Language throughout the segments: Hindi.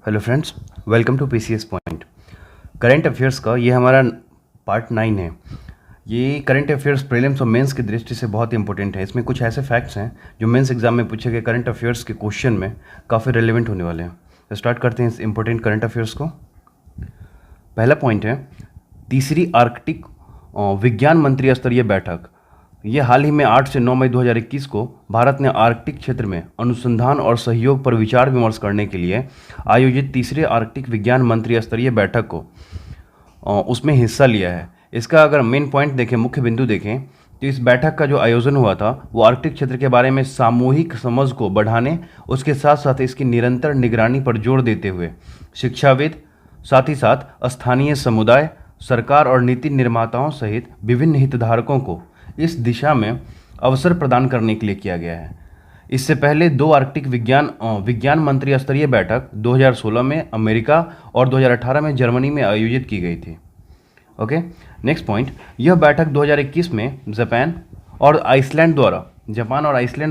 Hello friends, welcome to PCS point. Current affairs का ये हमारा पार्ट 9 है। ये करंट अफेयर्स प्रीलिम्स और मेंस की दृष्टि से बहुत इंपॉर्टेंट है। इसमें कुछ ऐसे फैक्ट्स हैं जो मेंस एग्जाम में पूछे गए करंट अफेयर्स के क्वेश्चन में काफ़ी रेलिवेंट होने वाले हैं। तो स्टार्ट करते हैं इस इंपॉर्टेंट करंट अफेयर्स को। पहला पॉइंट है तीसरी आर्कटिक विज्ञान मंत्री स्तरीय बैठक। ये हाल ही में 8 से 9 मई 2021 को भारत ने आर्कटिक क्षेत्र में अनुसंधान और सहयोग पर विचार विमर्श करने के लिए आयोजित तीसरे आर्कटिक विज्ञान मंत्री स्तरीय बैठक को उसमें हिस्सा लिया है। इसका अगर मेन पॉइंट देखें, मुख्य बिंदु देखें, तो इस बैठक का जो आयोजन हुआ था वो आर्कटिक क्षेत्र के बारे में सामूहिक समझ को बढ़ाने, उसके साथ साथ इसकी निरंतर निगरानी पर जोर देते हुए शिक्षाविद, साथ ही साथ स्थानीय समुदाय, सरकार और नीति निर्माताओं सहित विभिन्न हितधारकों को इस दिशा में अवसर प्रदान करने के लिए किया गया है। इससे पहले 2 आर्कटिक विज्ञान मंत्री स्तरीय बैठक 2016 में अमेरिका और 2018 में जर्मनी में आयोजित की गई थी। ओके, नेक्स्ट पॉइंट, यह बैठक 2021 में जापान और आइसलैंड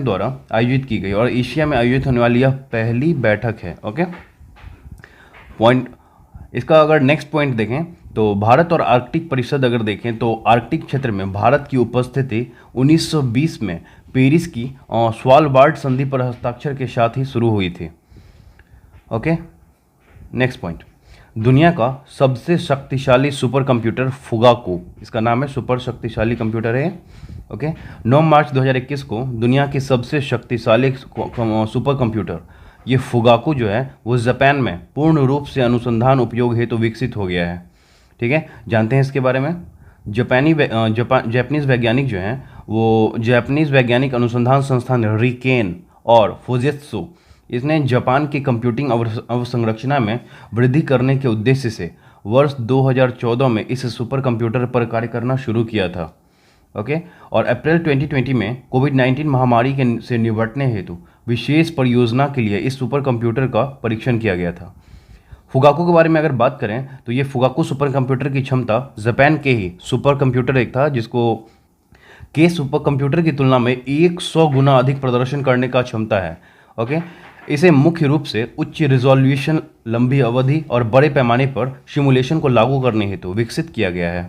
द्वारा आयोजित की गई और एशिया में आयोजित होने वाली यह पहली बैठक है। ओके, पॉइंट इसका अगर नेक्स्ट पॉइंट देखें तो भारत और आर्कटिक परिषद अगर देखें तो आर्कटिक क्षेत्र में भारत की उपस्थिति 1920 में पेरिस की स्वालबार्ड संधि पर हस्ताक्षर के साथ ही शुरू हुई थी। ओके, नेक्स्ट पॉइंट, दुनिया का सबसे शक्तिशाली सुपर कंप्यूटर फुगाकू, इसका नाम है, सुपर शक्तिशाली कंप्यूटर है। ओके, 9 मार्च 2021 को दुनिया की सबसे शक्तिशाली सुपर कंप्यूटर ये फुगाकू जो है वो जापान में पूर्ण रूप से अनुसंधान उपयोग हेतु विकसित हो गया है। ठीक है, जानते हैं इसके बारे में। जापानीज वैज्ञानिक जो हैं वो जापानीज वैज्ञानिक अनुसंधान संस्थान रिकेन और फुजेत्सु, इसने जापान की कंप्यूटिंग अवसंरचना में वृद्धि करने के उद्देश्य से वर्ष 2014 में इस सुपर कंप्यूटर पर कार्य करना शुरू किया था। ओके, और अप्रैल 2020 में कोविड-19 महामारी से निपटने हेतु विशेष परियोजना के लिए इस सुपर कंप्यूटर का परीक्षण किया गया था। फुगाकू के बारे में अगर बात करें तो ये फुगाकू सुपर कंप्यूटर की क्षमता जापान के ही सुपर कंप्यूटर एक था जिसको के सुपर कंप्यूटर की तुलना में 100 गुना अधिक प्रदर्शन करने का क्षमता है। ओके, इसे मुख्य रूप से उच्च रिजोल्यूशन, लंबी अवधि और बड़े पैमाने पर सिमुलेशन को लागू करने हेतु विकसित किया गया है।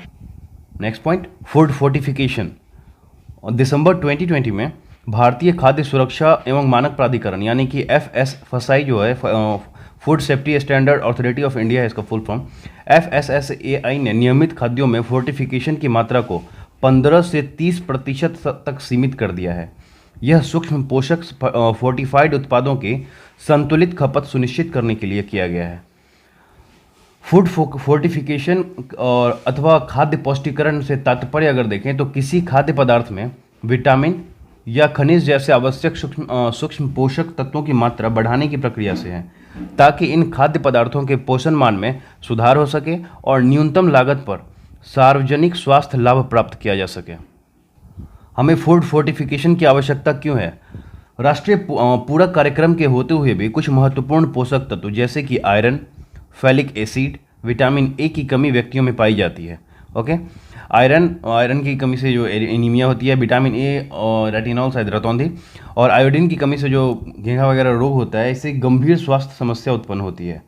Next point, food fortification. दिसंबर 2020 में भारतीय खाद्य सुरक्षा एवं मानक प्राधिकरण यानी कि FSSAI जो है, food safety standard authority of India है इसका फुल फॉर्म, FSSAI ने नियमित खाद्यों में फोर्टिफिकेशन की मात्रा को 15 से 30% तक सीमित कर दिया है। यह सूक्ष्म पोषक फोर्टिफाइड उत्पादों की संतुलित खपत सुनिश्चित करने के लिए किया गया है। फूड फोर्टिफिकेशन और अथवा खाद्य पौष्टिकरण से तात्पर्य अगर देखें तो किसी खाद्य पदार्थ में विटामिन या खनिज जैसे आवश्यक सूक्ष्म पोषक तत्वों की मात्रा बढ़ाने की प्रक्रिया से है, ताकि इन खाद्य पदार्थों के पोषण मान में सुधार हो सके और न्यूनतम लागत पर सार्वजनिक स्वास्थ्य लाभ प्राप्त किया जा सके। हमें फूड फोर्टिफिकेशन की आवश्यकता क्यों है? राष्ट्रीय पूरक कार्यक्रम के होते हुए भी कुछ महत्वपूर्ण पोषक तत्व जैसे कि iron, phallic acid, vitamin A की कमी व्यक्तियों में पाई जाती है। ओके, आयरन की कमी से जो एनीमिया होती है, विटामिन ए और रेटिनॉल शायद रतौंधी, और आयोडीन की कमी से जो घेंघा वगैरह रोग होता है, इससे गंभीर स्वास्थ्य समस्या उत्पन्न होती है।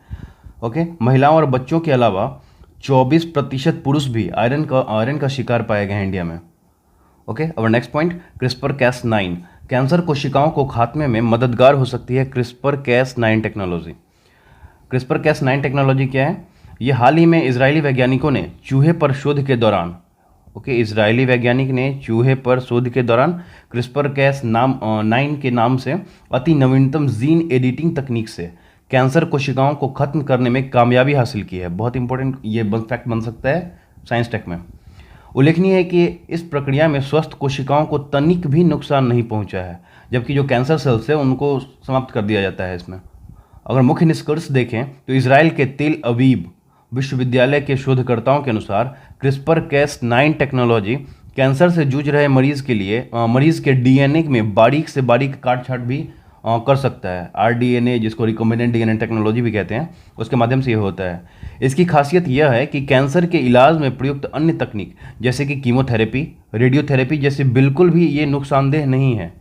ओके, महिलाओं और बच्चों के अलावा 24% पुरुष भी आयरन का शिकार पाए गए हैं इंडिया में। ओके, अब नेक्स्ट पॉइंट, CRISPR-Cas9 कैंसर कोशिकाओं को खात्मे में मददगार हो सकती है। CRISPR-Cas9 टेक्नोलॉजी, CRISPR-Cas9 टेक्नोलॉजी क्या है? ये हाल ही में इजरायली वैज्ञानिकों ने चूहे पर शोध के दौरान इजरायली वैज्ञानिक ने चूहे पर शोध के दौरान CRISPR-Cas9 के नाम से अति नवीनतम जीन एडिटिंग तकनीक से कैंसर कोशिकाओं को खत्म करने में कामयाबी हासिल की है। बहुत इंपॉर्टेंट ये फैक्ट बन सकता है साइंस टेक में। उल्लेखनीय है कि इस प्रक्रिया में स्वस्थ कोशिकाओं को तनिक भी नुकसान नहीं पहुंचा है, जबकि जो कैंसर सेल्स है उनको समाप्त कर दिया जाता है इसमें। अगर मुख्य निष्कर्ष देखें तो इसराइल के तेल अवीव विश्वविद्यालय के शोधकर्ताओं के अनुसार CRISPR-Cas9 टेक्नोलॉजी कैंसर से जूझ रहे मरीज के डीएनए में बारीक से बारीक काट छाट भी कर सकता है। RDNA, जिसको रिकॉम्बिनेंट डीएनए टेक्नोलॉजी भी कहते हैं, उसके माध्यम से ये होता है। इसकी खासियत यह है कि कैंसर के इलाज में प्रयुक्त अन्य तकनीक जैसे कि कीमोथेरेपी, रेडियोथेरेपी जैसे बिल्कुल भी ये नुकसानदेह नहीं है।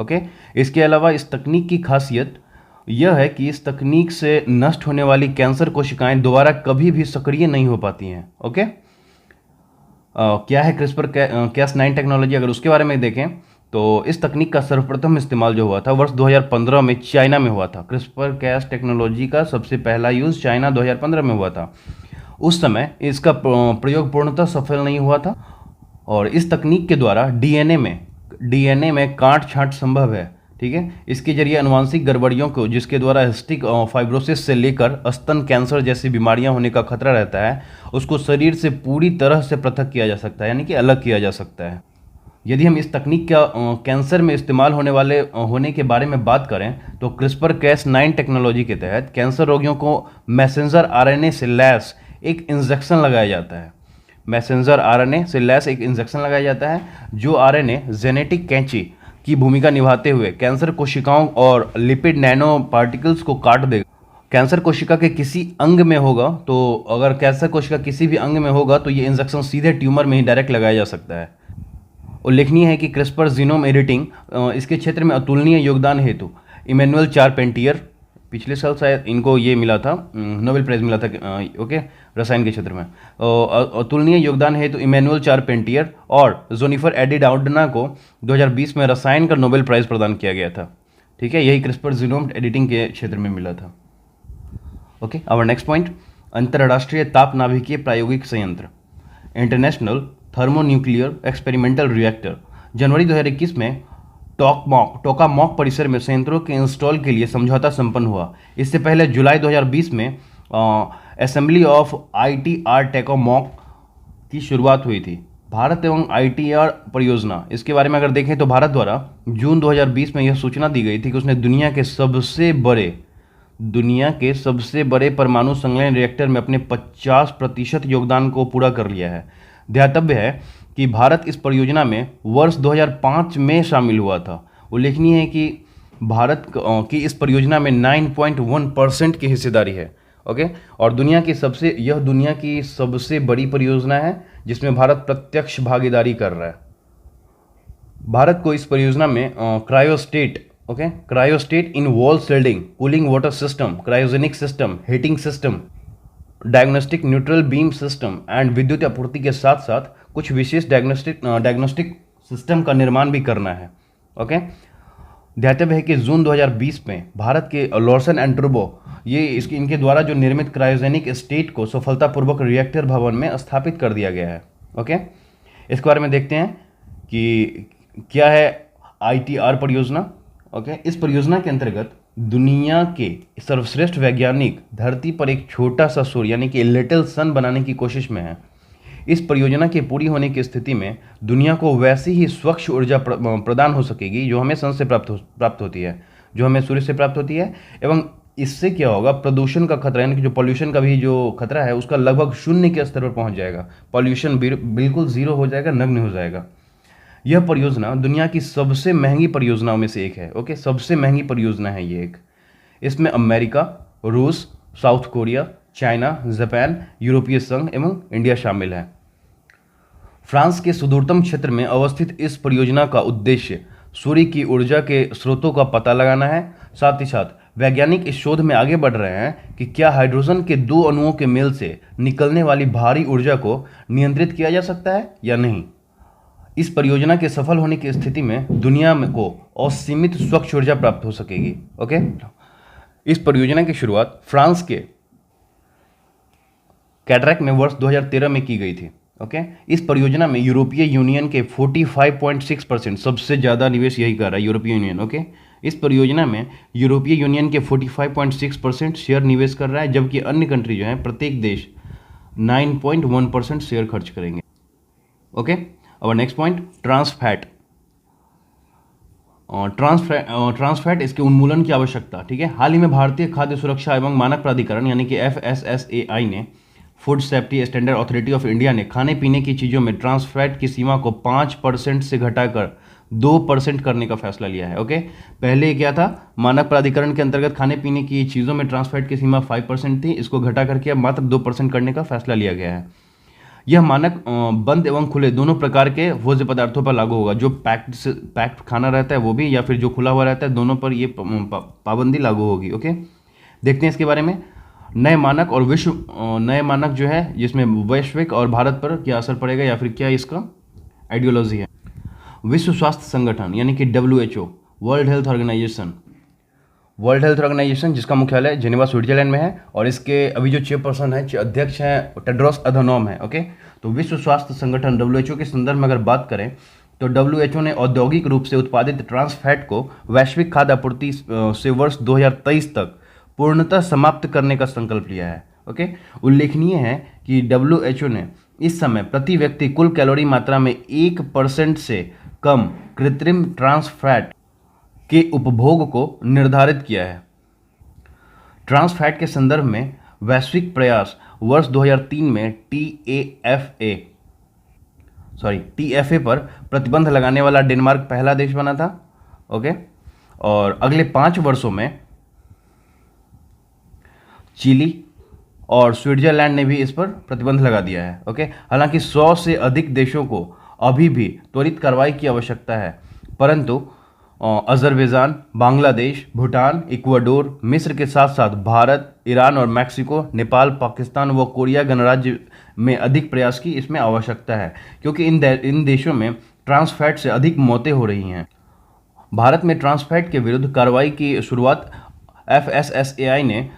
ओके, इसके अलावा इस तकनीक की खासियत यह है कि इस तकनीक से नष्ट होने वाली कैंसर कोशिकाएं दोबारा कभी भी सक्रिय नहीं हो पाती हैं। ओके, क्या है क्रिस्पर कैस9 टेक्नोलॉजी, अगर उसके बारे में देखें तो इस तकनीक का सर्वप्रथम इस्तेमाल जो हुआ था वर्ष 2015 में चाइना में हुआ था। क्रिस्पर कैस टेक्नोलॉजी का सबसे पहला यूज़ चाइना 2015 में हुआ था। उस समय इसका प्रयोग पूर्णतः सफल नहीं हुआ था और इस तकनीक के द्वारा डीएनए में काट छांट संभव है। ठीक है, इसके जरिए अनुवांशिक गड़बड़ियों को, जिसके द्वारा हिस्टिक फाइब्रोसिस से लेकर स्तन कैंसर जैसी बीमारियां होने का खतरा रहता है, उसको शरीर से पूरी तरह से पृथक किया जा सकता है, यानी कि अलग किया जा सकता है। यदि हम इस तकनीक का कैंसर में इस्तेमाल होने के बारे में बात करें तो क्रिस्पर कैस9 टेक्नोलॉजी के तहत कैंसर रोगियों को मैसेंजर आरएनए से लैस एक इंजेक्शन लगाया जाता है। मैसेंजर आरएनए से लैस एक इंजेक्शन लगाया जाता है जो आरएनए जेनेटिक कैंची की भूमिका निभाते हुए कैंसर कोशिकाओं और लिपिड नैनो पार्टिकल्स को काट देगा। कैंसर कोशिका के किसी अंग में होगा तो अगर कैंसर कोशिका किसी भी अंग में होगा तो ये इंजेक्शन सीधे ट्यूमर में ही डायरेक्ट लगाया जा सकता है। उल्लेखनीय है कि क्रिस्पर जीनोम एडिटिंग इसके क्षेत्र में अतुलनीय योगदान हेतु इमैनुअल चारपेंटियर, पिछले साल शायद इनको ये मिला था, नोबेल प्राइज़ मिला था, ओके, रसायन के क्षेत्र में। अतुलनीय योगदान हेतु इमैनुअल चारपेंटियर और जोनिफर एडिडाउडना को 2020 में रसायन का नोबेल प्राइज़ प्रदान किया गया था। ठीक है, यही क्रिस्पर जीनोम एडिटिंग के क्षेत्र में मिला था। ओके, आवर नेक्स्ट पॉइंट, अंतर्राष्ट्रीय ताप नाभिकीय प्रायोगिक संयंत्र, इंटरनेशनल थर्मोन्यूक्लियर एक्सपेरिमेंटल रिएक्टर, जनवरी 2021 में टोकामॉक परिसर में संयंत्रों के इंस्टॉल के लिए समझौता संपन्न हुआ। इससे पहले जुलाई 2020 में असेंबली ऑफ आईटीआर टोकामॉक की शुरुआत हुई थी। भारत एवं आईटीआर परियोजना, इसके बारे में अगर देखें तो भारत द्वारा जून 2020 में यह सूचना दी गई थी कि उसने दुनिया के सबसे बड़े परमाणु संलयन रिएक्टर में अपने 50% योगदान को पूरा कर लिया है। ध्यातव्य है कि भारत इस परियोजना में वर्ष 2005 में शामिल हुआ था। उल्लेखनीय है कि भारत की इस परियोजना में 9.1% की हिस्सेदारी है। ओके, और दुनिया की सबसे बड़ी परियोजना है जिसमें भारत प्रत्यक्ष भागीदारी कर रहा है। भारत को इस परियोजना में cryostat in wall shielding, cooling water system, cryogenic system, heating system, diagnostic neutral beam system and विद्युत आपूर्ति के साथ साथ कुछ विशेष डायग्नोस्टिक सिस्टम का निर्माण भी करना है। ओके, ध्यातव्य है कि जून 2020 में भारत के लॉर्सन एंड टर्बो इनके द्वारा जो निर्मित क्रायोजेनिक स्टेट को सफलतापूर्वक रिएक्टर भवन में स्थापित कर दिया गया है। ओके, इसके बारे में देखते हैं कि क्या है आईटीआर परियोजना। ओके, इस परियोजना के अंतर्गत दुनिया के सर्वश्रेष्ठ वैज्ञानिक धरती पर एक छोटा सा सूर्य यानी कि लिटिल सन बनाने की कोशिश में है। इस परियोजना के पूरी होने की स्थिति में दुनिया को वैसी ही स्वच्छ ऊर्जा प्रदान हो सकेगी जो हमें सन से प्राप्त होती है, जो हमें सूर्य से प्राप्त होती है। एवं इससे क्या होगा, प्रदूषण का खतरा यानी कि जो पॉल्यूशन का भी जो खतरा है उसका लगभग शून्य के स्तर पर पहुंच जाएगा। पॉल्यूशन बिल्कुल जीरो हो जाएगा, नग्न हो जाएगा। यह परियोजना दुनिया की सबसे महंगी परियोजनाओं में से एक है। ओके, सबसे महंगी परियोजना है ये एक। इसमें अमेरिका, रूस, साउथ कोरिया, चाइना, जापान, यूरोपीय संघ एवं इंडिया शामिल है। फ्रांस के सुदूरतम क्षेत्र में अवस्थित इस परियोजना का उद्देश्य सूर्य की ऊर्जा के स्रोतों का पता लगाना है। साथ ही साथ वैज्ञानिक इस शोध में आगे बढ़ रहे हैं कि क्या हाइड्रोजन के दो अणुओं के मेल से निकलने वाली भारी ऊर्जा को नियंत्रित किया जा सकता है या नहीं। इस परियोजना के सफल होने की स्थिति में दुनिया को असीमित स्वच्छ ऊर्जा प्राप्त हो सकेगी। ओके, इस परियोजना की शुरुआत फ्रांस के कैटरेक में वर्ष 2013 में की गई थी। ओके, इस परियोजना में यूरोपीय यूनियन के 45.6%, सबसे ज़्यादा निवेश यही कर रहा है यूरोपीय यूनियन। ओके, इस परियोजना में यूरोपीय यूनियन के 45.6% शेयर निवेश कर रहा है, जबकि अन्य कंट्री जो है प्रत्येक देश 9.1% शेयर खर्च करेंगे। ओके, और नेक्स्ट पॉइंट, ट्रांसफैट। ट्रांसफैट इसके उन्मूलन की आवश्यकता। ठीक है, हाल ही में भारतीय खाद्य सुरक्षा एवं मानक प्राधिकरण यानी कि FSSAI ने, food safety standard authority of India ने खाने पीने की चीज़ों में ट्रांसफैट की सीमा को 5% से घटाकर 2% करने का फैसला लिया है। ओके, पहले क्या था, मानक प्राधिकरण के अंतर्गत खाने पीने की चीज़ों में ट्रांसफैट की सीमा 5% थी, इसको घटा करके अब मात्र 2% करने का फैसला लिया गया है। यह मानक बंद एवं खुले दोनों प्रकार के भोज्य पदार्थों पर लागू होगा। जो पैक्ड खाना रहता है वो भी, या फिर जो खुला हुआ रहता है, दोनों पर ये पाबंदी लागू होगी। ओके, देखते हैं इसके बारे में। नए मानक और नए मानक जो है जिसमें वैश्विक और भारत पर क्या असर पड़ेगा या फिर क्या इसका आइडियोलॉजी है। विश्व स्वास्थ्य संगठन यानी कि WHO, वर्ल्ड हेल्थ ऑर्गेनाइजेशन जिसका मुख्यालय जेनेवा स्विट्जरलैंड में है, और इसके अभी जो चेयरपर्सन है, अध्यक्ष हैं टेड्रोस अधनॉम है। ओके, तो विश्व स्वास्थ्य संगठन WHO के संदर्भ में अगर बात करें तो WHO ने औद्योगिक रूप से उत्पादित ट्रांस फैट को वैश्विक खाद्य आपूर्ति से वर्ष 2023 तक पूर्णतः समाप्त करने का संकल्प लिया है। ओके, उल्लेखनीय है कि WHO ने इस समय प्रति व्यक्ति कुल कैलोरी मात्रा में 1% से कम कृत्रिम ट्रांस फैट के उपभोग को निर्धारित किया है। ट्रांस फैट के संदर्भ में वैश्विक प्रयास वर्ष 2003 में TFA पर प्रतिबंध लगाने वाला डेनमार्क पहला देश बना था। ओके, और अगले 5 वर्षों में चिली और स्विट्जरलैंड ने भी इस पर प्रतिबंध लगा दिया है। ओके, हालांकि 100 से अधिक देशों को अभी भी त्वरित कार्रवाई की आवश्यकता है, परंतु अजरबैजान, बांग्लादेश, भूटान, इक्वाडोर, मिस्र के साथ साथ भारत, ईरान और मैक्सिको, नेपाल, पाकिस्तान व कोरिया गणराज्य में अधिक प्रयास की इसमें आवश्यकता है, क्योंकि इन देशों में ट्रांस फैट से अधिक मौतें हो रही हैं। भारत में ट्रांस फैट के विरुद्ध कार्रवाई की शुरुआत FSSAI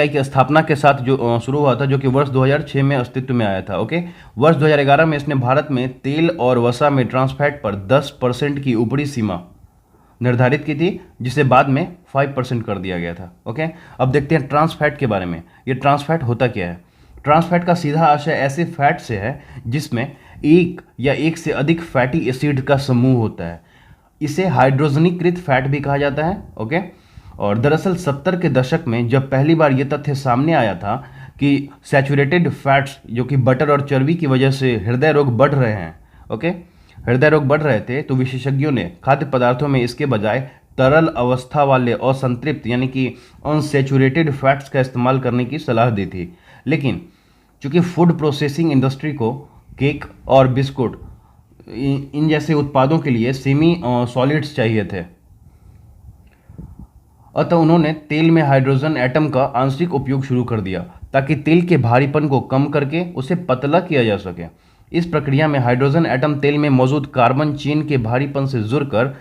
की स्थापना के साथ जो शुरू हुआ था, जो कि वर्ष 2006 में अस्तित्व में आया था। ओके, वर्ष 2011 में इसने भारत में तेल और वसा में ट्रांस फैट पर 10% की ऊपरी सीमा निर्धारित की थी, जिसे बाद में 5% कर दिया गया था। ओके, अब देखते हैं ट्रांस फैट के बारे में। ये ट्रांस फैट होता क्या है। ट्रांस फैट का सीधा आशय ऐसे फैट से है जिसमें एक या एक से अधिक फैटी एसिड का समूह होता है। इसे हाइड्रोजनीकृत फैट भी कहा जाता है। ओके, और दरअसल 70 के दशक में जब पहली बार यह तथ्य सामने आया था कि सैचुरेटेड फैट्स जो कि बटर और चर्बी की वजह से हृदय रोग बढ़ रहे हैं, ओके, हृदय रोग बढ़ रहे थे, तो विशेषज्ञों ने खाद्य पदार्थों में इसके बजाय तरल अवस्था वाले असंतृप्त यानी कि अनसैचुरेटेड फैट्स का इस्तेमाल करने की सलाह दी थी। लेकिन चूंकि फूड प्रोसेसिंग इंडस्ट्री को केक और बिस्कुट इन जैसे उत्पादों के लिए सेमी सॉलिड्स चाहिए थे, अतः उन्होंने तेल में हाइड्रोजन एटम का आंशिक उपयोग शुरू कर दिया ताकि तेल के भारीपन को कम करके उसे पतला किया जा सके। इस प्रक्रिया में हाइड्रोजन एटम तेल में मौजूद कार्बन चेन के भारीपन से जुड़कर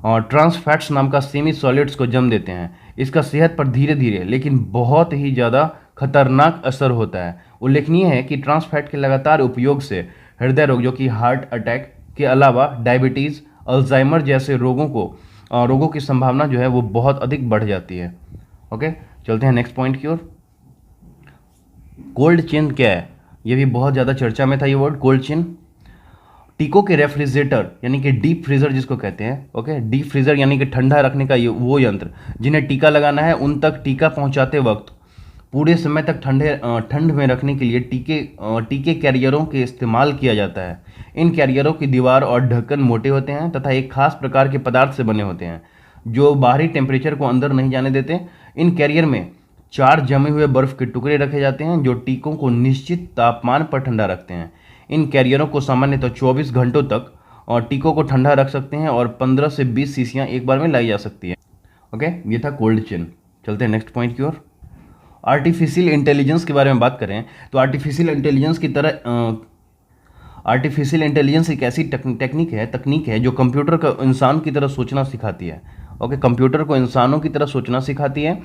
ट्रांस फैट्स नाम का सेमी सॉलिड्स को जन्म देते हैं। इसका सेहत पर धीरे धीरे लेकिन बहुत ही ज़्यादा खतरनाक असर होता है। उल्लेखनीय है कि ट्रांस फैट के लगातार उपयोग से हृदय रोग जो कि हार्ट अटैक के अलावा डायबिटीज़, अल्जाइमर जैसे रोगों की संभावना जो है वो बहुत अधिक बढ़ जाती है। ओके, चलते हैं नेक्स्ट पॉइंट की ओर। कोल्ड चेन क्या है, ये भी बहुत ज़्यादा चर्चा में था ये वर्ड कोल्ड चेन। टीकों के रेफ्रिजरेटर यानी कि डीप फ्रीजर जिसको कहते हैं, ओके, डीप फ्रीजर यानी कि ठंडा रखने का वो यंत्र जिन्हें टीका लगाना है उन तक टीका पहुंचाते वक्त पूरे समय तक ठंड में रखने के लिए टीके कैरियरों के इस्तेमाल किया जाता है। इन कैरियरों की दीवार और ढक्कन मोटे होते हैं तथा एक खास प्रकार के पदार्थ से बने होते हैं जो बाहरी टेम्परेचर को अंदर नहीं जाने देते। इन कैरियर में 4 जमे हुए बर्फ के टुकड़े रखे जाते हैं जो टीकों को निश्चित तापमान पर ठंडा रखते हैं। इन कैरियरों को सामान्यतः 24 घंटों तक और टीकों को ठंडा रख सकते हैं और 15 से 20 शीशियाँ एक बार में लाई जा सकती है। ओके, ये था कोल्ड चेन। चलते हैं नेक्स्ट पॉइंट की ओर। आर्टिफिशियल इंटेलिजेंस के बारे में बात करें तो आर्टिफिशियल इंटेलिजेंस एक ऐसी तकनीक है जो कंप्यूटर को इंसान की तरह सोचना सिखाती है। ओके, कंप्यूटर को इंसानों की तरह सोचना सिखाती है।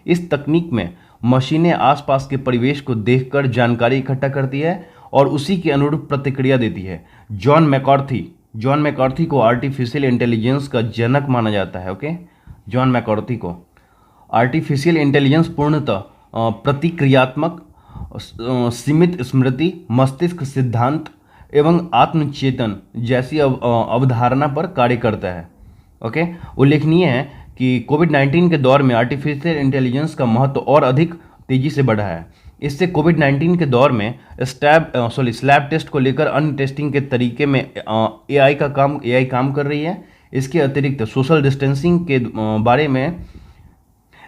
इस तकनीक में मशीनें आसपास के परिवेश को देखकर जानकारी इकट्ठा करती है और उसी के अनुरूप प्रतिक्रिया देती है। जॉन मैकॉर्थी को आर्टिफिशियल इंटेलिजेंस का जनक माना जाता है। ओके, जॉन मैकॉर्थी को आर्टिफिशियल इंटेलिजेंस पूर्णतः प्रतिक्रियात्मक, सीमित स्मृति, मस्तिष्क सिद्धांत एवं आत्मचेतन जैसी अवधारणा पर कार्य करता है। ओके, उल्लेखनीय है कि कोविड-19 के दौर में आर्टिफिशियल इंटेलिजेंस का महत्व और अधिक तेजी से बढ़ा है। इससे कोविड-19 के दौर में स्लैब टेस्ट को लेकर अन्य टेस्टिंग के तरीके में एआई काम कर रही है। इसके अतिरिक्त सोशल डिस्टेंसिंग के बारे में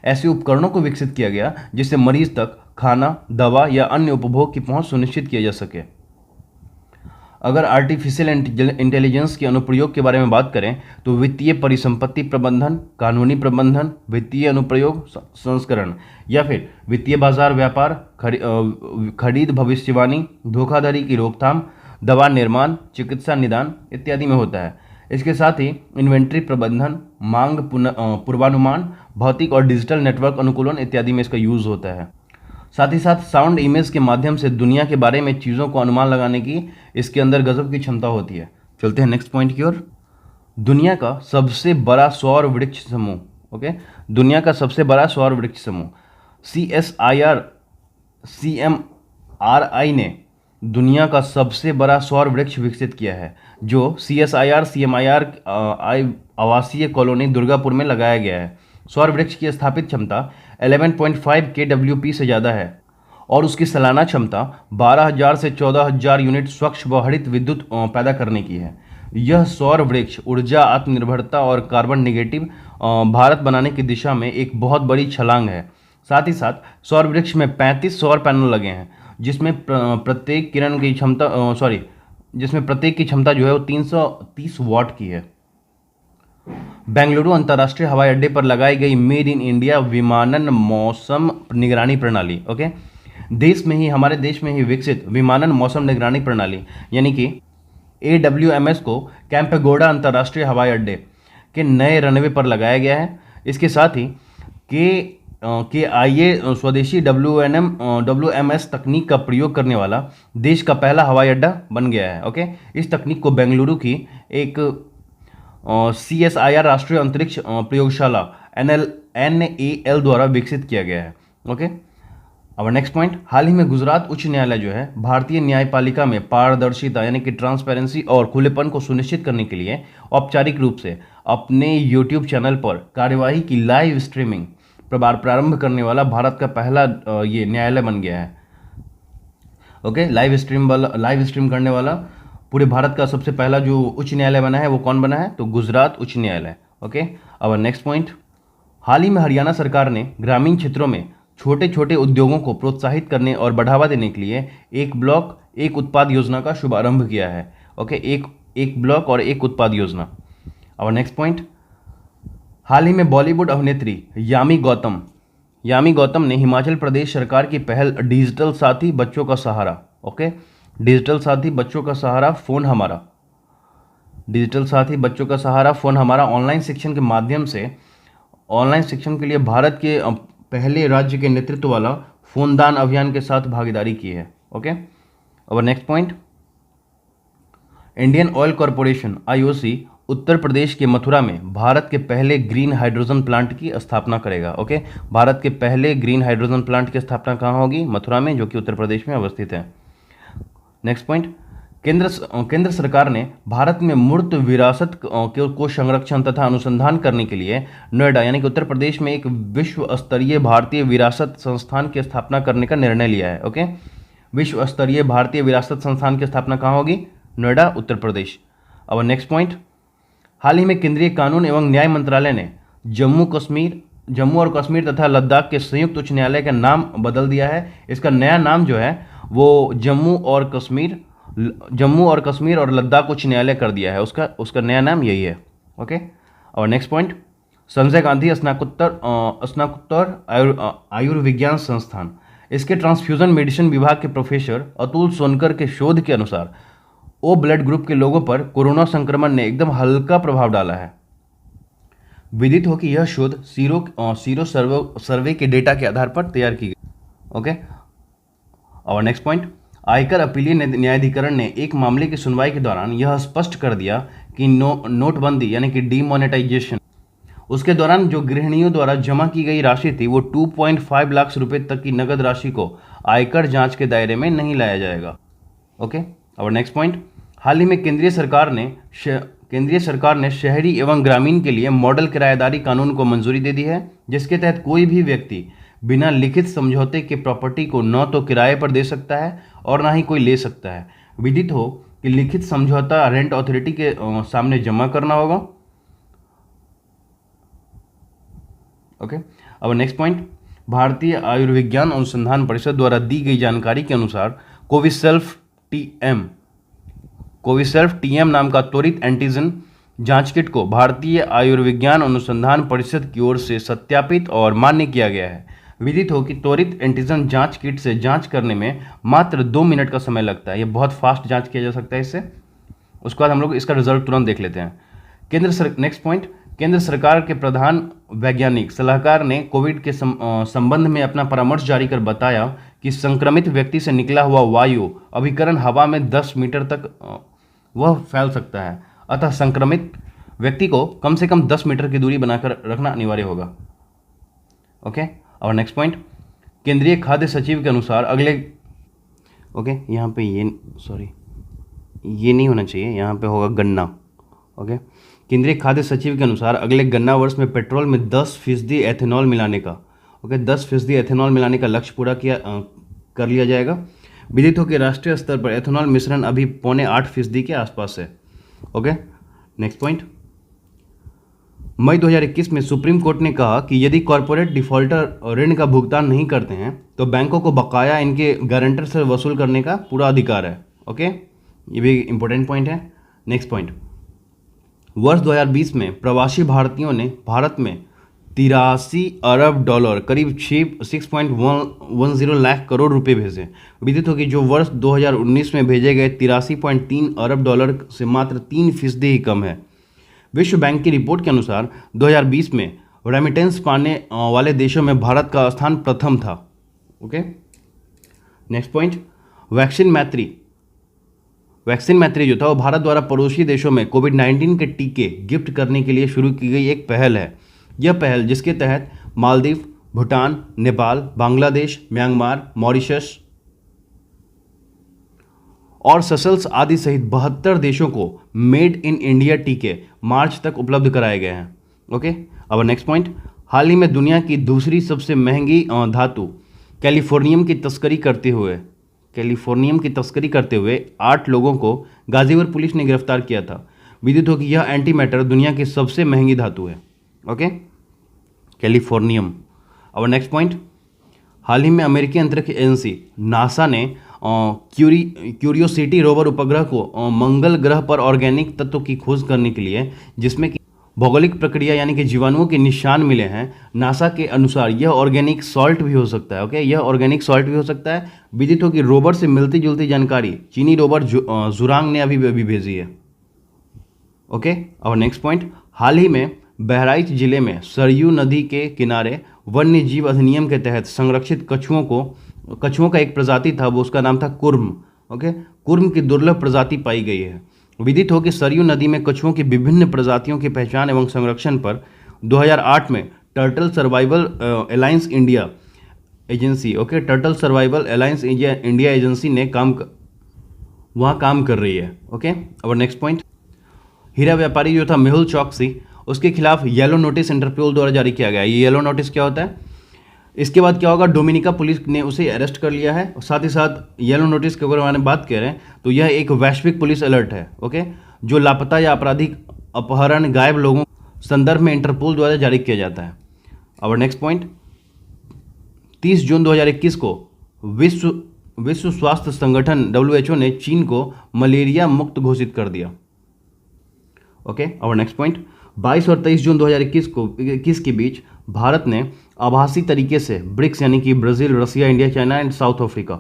ऐसे उपकरणों को विकसित किया गया जिससे मरीज तक खाना, दवा या अन्य उपभोग की पहुंच सुनिश्चित किया जा सके। अगर आर्टिफिशियल इंटेलिजेंस के अनुप्रयोग के बारे में बात करें तो वित्तीय परिसंपत्ति प्रबंधन, कानूनी प्रबंधन, वित्तीय अनुप्रयोग संस्करण या फिर वित्तीय बाजार व्यापार, खरीद भविष्यवाणी, धोखाधड़ी की रोकथाम, दवा निर्माण, चिकित्सा निदान इत्यादि में होता है। इसके साथ ही इन्वेंट्री प्रबंधन, मांग पूर्वानुमान, भौतिक और डिजिटल नेटवर्क अनुकूलन इत्यादि में इसका यूज होता है। साथ ही साथ साउंड इमेज के माध्यम से दुनिया के बारे में चीज़ों को अनुमान लगाने की इसके अंदर गजब की क्षमता होती है। चलते हैं नेक्स्ट पॉइंट की ओर। दुनिया का सबसे बड़ा सौर वृक्ष समूह, ओके, दुनिया का सबसे बड़ा सौर वृक्ष समूह CSIR-CMRI ने दुनिया का सबसे बड़ा सौर वृक्ष विकसित किया है, जो CSIR-CMIR आवासीय कॉलोनी दुर्गापुर में लगाया गया है। सौर वृक्ष की स्थापित क्षमता 11.5 kWp से ज़्यादा है और उसकी सालाना क्षमता 12,000 से 14,000 यूनिट स्वच्छ व हरित विद्युत पैदा करने की है। यह सौर वृक्ष ऊर्जा आत्मनिर्भरता और कार्बन नेगेटिव भारत बनाने की दिशा में एक बहुत बड़ी छलांग है। साथ ही साथ सौर वृक्ष में 35 सौर पैनल लगे हैं, जिसमें प्रत्येक की क्षमता जो है वो 330 वाट की है। बेंगलुरु अंतर्राष्ट्रीय हवाई अड्डे पर लगाई गई मेड इन इंडिया विमानन मौसम निगरानी प्रणाली, ओके, हमारे देश में ही विकसित विमानन मौसम निगरानी प्रणाली यानी कि AWMS को कैंपेगौड़ा अंतर्राष्ट्रीय हवाई अड्डे के नए रनवे पर लगाया गया है। इसके साथ ही KIA स्वदेशी WMS तकनीक का प्रयोग करने वाला देश का पहला हवाई अड्डा बन गया है। ओके, इस तकनीक को बेंगलुरु की एक CSIR राष्ट्रीय अंतरिक्ष प्रयोगशाला NAL द्वारा विकसित किया गया है। ओके, अब नेक्स्ट पॉइंट, हाल ही में गुजरात उच्च न्यायालय जो है भारतीय न्यायपालिका में पारदर्शिता यानी कि ट्रांसपेरेंसी और खुलेपन को सुनिश्चित करने के लिए औपचारिक रूप से अपने YouTube चैनल पर कार्यवाही की लाइव स्ट्रीमिंग प्रारंभ करने वाला भारत का पहला ये न्यायालय बन गया है। ओके, लाइव स्ट्रीम करने वाला पूरे भारत का सबसे पहला जो उच्च न्यायालय बना है वो कौन बना है, तो गुजरात उच्च न्यायालय। ओके, अब नेक्स्ट पॉइंट, हाल ही में हरियाणा सरकार ने ग्रामीण क्षेत्रों में छोटे छोटे उद्योगों को प्रोत्साहित करने और बढ़ावा देने के लिए एक ब्लॉक एक उत्पाद योजना का शुभारंभ किया है। ओके, एक ब्लॉक और एक उत्पाद योजना। अब नेक्स्ट पॉइंट, हाल ही में बॉलीवुड अभिनेत्री यामी गौतम ने हिमाचल प्रदेश सरकार की पहल डिजिटल साथी बच्चों का सहारा, ओके, डिजिटल साथी बच्चों का सहारा फोन हमारा ऑनलाइन शिक्षण के माध्यम से ऑनलाइन शिक्षण के लिए भारत के पहले राज्य के नेतृत्व वाला फोनदान अभियान के साथ भागीदारी की है। ओके, अब next point, Indian oil corporation IOC Uttar Pradesh के मथुरा में भारत के पहले ग्रीन हाइड्रोजन प्लांट की स्थापना करेगा। ओके, भारत के पहले ग्रीन हाइड्रोजन प्लांट की स्थापना कहाँ होगी, मथुरा में, जो कि उत्तर प्रदेश में अवस्थित है। नेक्स्ट पॉइंट, केंद्र सरकार ने भारत में मूर्त विरासत को संरक्षण तथा अनुसंधान करने के लिए नोएडा यानी कि उत्तर प्रदेश में एक विश्व स्तरीय भारतीय विरासत संस्थान की स्थापना करने का निर्णय लिया है। ओके, विश्व स्तरीय भारतीय विरासत संस्थान की स्थापना कहाँ होगी, नोएडा, उत्तर प्रदेश। अब नेक्स्ट पॉइंट, हाल ही में केंद्रीय कानून एवं न्याय मंत्रालय ने जम्मू और कश्मीर तथा लद्दाख के संयुक्त उच्च न्यायालय का नाम बदल दिया है। इसका नया नाम जो है वो जम्मू और कश्मीर और लद्दाख उच्च न्यायालय कर दिया है। उसका नया नाम यही है। ओके, और नेक्स्ट पॉइंट, संजय गांधी स्नातकोत्तर आयुर्विज्ञान संस्थान, इसके ट्रांसफ्यूजन मेडिसिन विभाग के प्रोफेसर अतुल सोनकर के शोध के अनुसार ओ ब्लड ग्रुप के लोगों पर कोरोना संक्रमण ने एकदम हल्का प्रभाव डाला है। विदित हो कि यह शोध सीरो सर्वे के डेटा के आधार पर तैयार की गई। ओके, और नेक्स्ट पॉइंट, आयकर अपीलीय न्यायाधिकरण ने एक मामले की सुनवाई के दौरान यह स्पष्ट कर दिया कि नोटबंदी यानी कि डीमोनेटाइजेशन, उसके दौरान जो गृहिणियों द्वारा जमा की गई राशि थी वो 2.5 लाख रुपए तक की नगद राशि को आयकर जांच के दायरे में नहीं लाया जाएगा। ओके, और नेक्स्ट पॉइंट, हाल ही में केंद्रीय सरकार ने शहरी एवं ग्रामीण के लिए मॉडल किराएदारी कानून को मंजूरी दे दी है, जिसके तहत कोई भी व्यक्ति बिना लिखित समझौते के प्रॉपर्टी को न तो किराए पर दे सकता है और ना ही कोई ले सकता है। विदित हो कि लिखित समझौता रेंट अथॉरिटी के सामने जमा करना होगा। ओके, अब नेक्स्ट पॉइंट, भारतीय आयुर्विज्ञान अनुसंधान परिषद द्वारा दी गई जानकारी के अनुसार कोविसेल्फ टीएम नाम का त्वरित एंटीजन जांच किट को भारतीय आयुर्विज्ञान अनुसंधान परिषद की ओर से सत्यापित और मान्य किया गया है। विदित हो कि त्वरित एंटीजन जांच किट से जांच करने में मात्र 2 मिनट का समय लगता है। ये बहुत फास्ट जांच किया जा सकता है इससे। उसके बाद हम लोग इसका रिजल्ट तुरंत देख लेते हैं। नेक्स्ट पॉइंट, केंद्र सरकार के प्रधान वैज्ञानिक सलाहकार ने कोविड के संबंध में अपना परामर्श जारी कर बताया कि संक्रमित व्यक्ति से निकला हुआ वायु अभिकरण हवा में 10 मीटर तक वह फैल सकता है। अतः संक्रमित व्यक्ति को कम से कम 10 मीटर की दूरी बनाकर रखना अनिवार्य होगा। ओके, और नेक्स्ट पॉइंट, केंद्रीय खाद्य सचिव के अनुसार अगले यहाँ पे ये नहीं होना चाहिए, यहाँ पे होगा गन्ना। ओके, केंद्रीय खाद्य सचिव के अनुसार अगले गन्ना वर्ष में पेट्रोल में 10% एथेनॉल मिलाने का 10% एथेनॉल मिलाने का लक्ष्य पूरा कर लिया जाएगा। विदित हो कि राष्ट्रीय स्तर पर एथेनॉल मिश्रण अभी 7.25% के आसपास है। ओके, नेक्स्ट पॉइंट, मई 2021 में सुप्रीम कोर्ट ने कहा कि यदि कॉरपोरेट डिफॉल्टर ऋण का भुगतान नहीं करते हैं तो बैंकों को बकाया इनके गारंटर से वसूल करने का पूरा अधिकार है। ओके, ये भी इंपॉर्टेंट पॉइंट है। नेक्स्ट पॉइंट, वर्ष 2020 में प्रवासी भारतीयों ने भारत में 83 अरब डॉलर करीब 6.10 लाख करोड़ रुपए भेजे। विदित हो कि जो वर्ष 2019 में भेजे गए 83.3 अरब डॉलर से मात्र 3% ही कम है। विश्व बैंक की रिपोर्ट के अनुसार 2020 में रेमिटेंस पाने वाले देशों में भारत का स्थान प्रथम था। ओके, नेक्स्ट पॉइंट, वैक्सीन मैत्री जो था वो भारत द्वारा पड़ोसी देशों में कोविड-19 के टीके गिफ्ट करने के लिए शुरू की गई एक पहल है। यह पहल जिसके तहत मालदीव, भूटान, नेपाल, बांग्लादेश, म्यांमार, मॉरिशस और सेशल्स आदि सहित 72 देशों को मेड इन इंडिया टीके मार्च तक उपलब्ध कराए गए हैं। ओके, अब नेक्स्ट पॉइंट, हाल ही में दुनिया की दूसरी सबसे महंगी धातु कैलिफोर्नियम की तस्करी करते हुए 8 लोगों को गाजीपुर पुलिस ने गिरफ्तार किया था। विदित हो कि यह एंटी मैटर दुनिया की सबसे महंगी धातु है। Okay, californium. अब नेक्स्ट पॉइंट, हाल ही में अमेरिकी अंतरिक्ष एजेंसी नासा ने क्यूरियोसिटी रोवर उपग्रह को मंगल ग्रह पर ऑर्गेनिक तत्व की खोज करने के लिए, जिसमें कि भौगोलिक प्रक्रिया यानी कि जीवाणुओं के निशान मिले हैं, नासा के अनुसार यह ऑर्गेनिक सॉल्ट भी हो सकता है। ओके, यह ऑर्गेनिक सॉल्ट भी हो सकता है। विदित हो कि रोवर से मिलती जुलती जानकारी चीनी रोवर जुरांग ने अभी भेजी है। ओके, और नेक्स्ट पॉइंट, हाल ही में बहराइच जिले में सरयू नदी के किनारे वन्य जीव अधिनियम के तहत संरक्षित कछुओं का एक प्रजाति था, वो उसका नाम था कुर्म। ओके, कुर्म की दुर्लभ प्रजाति पाई गई है। विदित हो कि सरयू नदी में कछुओं की विभिन्न प्रजातियों की पहचान एवं संरक्षण पर 2008 में turtle survival alliance India agency ने वहाँ काम कर रही है। ओके, अब नेक्स्ट पॉइंट, हीरा व्यापारी जो था मेहुल चौकसी, उसके खिलाफ येलो नोटिस इंटरपोल द्वारा जारी किया गया। ये येलो नोटिस क्या होता है? इसके बाद क्या होगा, डोमिनिका पुलिस ने उसे अरेस्ट कर लिया है। और साथ ही साथ येलो नोटिस के बारे में बात करें तो यह एक वैश्विक पुलिस अलर्ट है। ओके, जो लापता या आपराधिक अपहरण गायब लोगों संदर्भ में इंटरपोल द्वारा जारी किया जाता है। अब नेक्स्ट पॉइंट, 30 जून 2021 को विश्व स्वास्थ्य संगठन WHO ने चीन को मलेरिया मुक्त घोषित कर दिया। ओके, अब नेक्स्ट पॉइंट, 22 और 23 जून 2021 के बीच भारत ने आभासी तरीके से ब्रिक्स यानी कि Brazil, Russia, India, China and South Africa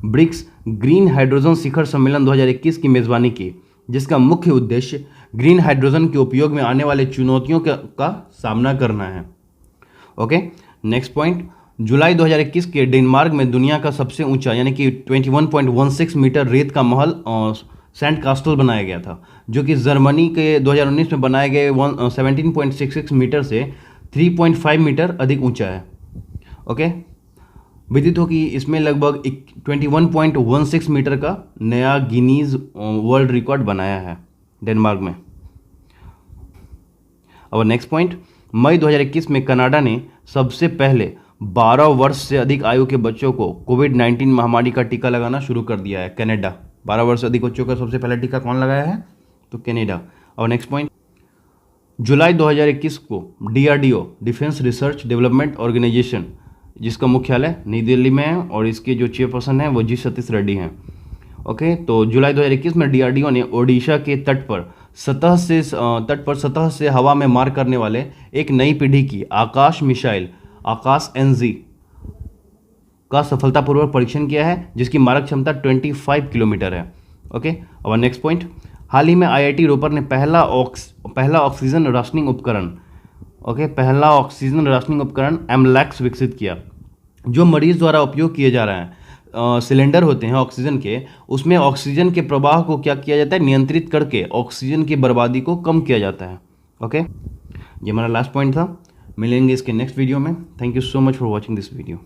BRICS green hydrogen शिखर सम्मेलन 2021 की मेजबानी की, जिसका मुख्य उद्देश्य ग्रीन हाइड्रोजन के उपयोग में आने वाले चुनौतियों का सामना करना है। ओके, नेक्स्ट पॉइंट, जुलाई 2021 के डेनमार्क में दुनिया का सबसे ऊंचा यानी कि 21.16 मीटर रेत का महल सैंड कास्टल बनाया गया था, जो कि जर्मनी के 2019 में बनाए गए 17.66 मीटर से 3.5 मीटर अधिक ऊंचा है। ओके, विदित हो कि इसमें लगभग 21.16 मीटर का नया गिनीज वर्ल्ड रिकॉर्ड बनाया है डेनमार्क में। अब नेक्स्ट पॉइंट, मई 2021 में कनाडा ने सबसे पहले 12 वर्ष से अधिक आयु के बच्चों को कोविड-19 महामारी का टीका लगाना शुरू कर दिया है। कनाडा 12 वर्ष से अधिक बच्चों का सबसे पहला टीका कौन लगाया है? तो कनाडा। और नेक्स्ट पॉइंट, जुलाई 2021 को DRDO defence research development organisation, जिसका मुख्यालय नई दिल्ली में है और इसके जो चेयरपर्सन हैं वो जी सतीश रेड्डी हैं, ओके, तो जुलाई 2021 में डीआरडीओ ने ओडिशा के सतह से हवा में मार करने वाले एक नई पीढ़ी की आकाश मिसाइल आकाश एनजी का सफलतापूर्वक परीक्षण किया है, जिसकी मारक क्षमता 25 किलोमीटर है। ओके, अब नेक्स्ट पॉइंट, हाल ही में आईआईटी रोपर ने पहला ऑक्सीजन राशनिंग उपकरण एमलैक्स विकसित किया, जो मरीज द्वारा उपयोग किए जा रहे हैं सिलेंडर होते हैं ऑक्सीजन के, उसमें ऑक्सीजन के प्रवाह को क्या किया जाता है, नियंत्रित करके ऑक्सीजन की बर्बादी को कम किया जाता है। ओके, ये हमारा लास्ट पॉइंट था। मिलेंगे इसके नेक्स्ट वीडियो में। Thank you so much for watching this video.